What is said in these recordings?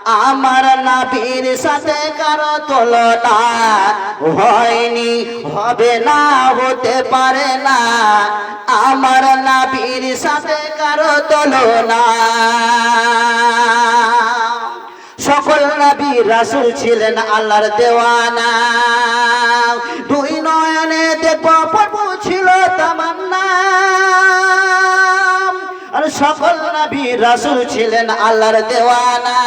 আমার নবীর সাথে কারো তুলনা হয়নি, হবে না, হতে পারে না। আমার নবীর সাথে কারো তুলনা। সকল নবী রাসূল ছিলেন আল্লাহর দেওয়ানা। দুই নয়নে দেখব প্রভু ছিল তামান্না। আর সকল নবী রাসূল ছিলেন আল্লাহর দেওয়ানা।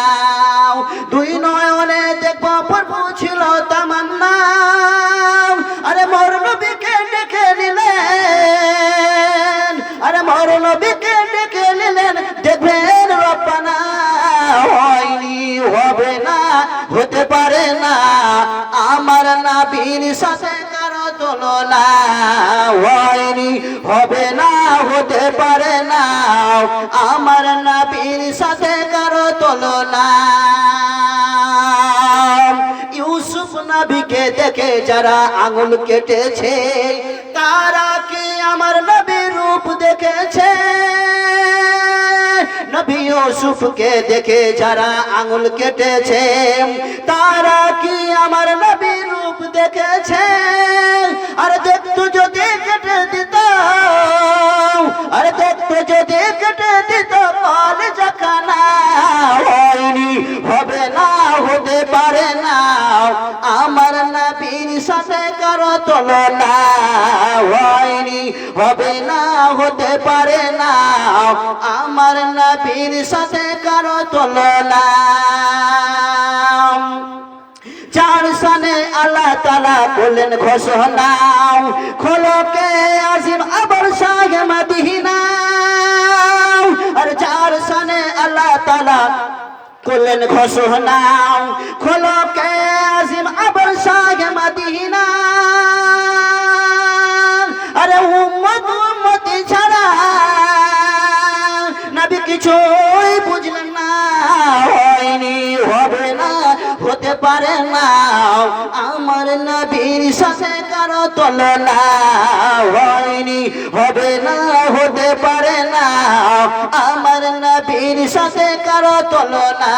দুই নয়নে দেখব প্রভু ছিল তামান্না। আরে মোর নবীকে ডেকে নিলেন, আরে মোর নবীকে ডেকে নিলেন, দেখবেন রব্বানা। হয়নি, হবে না, হতে পারে না। আমার নবীর সাথে কারো তুলনা হয়নি, হবে না, হতে পারে না। আমার নবীর সাথে কারো তুলনা। ইউসুফ নবীকে দেখে যারা আঙুল কেটেছে, তারা কি আমার নবীর রূপ দেখেছে? নবী ইউসুফকে দেখে যারা আঙুল কেটেছে, তারা কি আমার নবীর রূপ দেখেছে? আর দেখতো যদি কেটে দিত, আরে দেখতো যদি কেটে দিত কলেজা খানা। হয়নি, হবে না, হতে পারে না। আমার নবীর সাথে কারো তুলনা হয়নি, হবে না, হতে পারে না। আমার নবীর সাথে কারো তুলনা। চার সানে আল্লাহ তাআলা বললেন ঘোষণা, খোলকে আজিম আবার শাহে মদিনা। আর চার সানে আল্লাহ তাআলা করলেন ঘোষণা, খোলকে আজিম আবার শাহে মদিনা। আরে উম্মত উম্মতি ছাড়া নবী কিছুই বুঝলেন না। হয়নি, হবে না, হতে পারে না। আমার নবীর সাথে কারো তুলনা হয়নি, হবে না, হতে পারে না। আমার নবীর সাথে কারো তুলনা।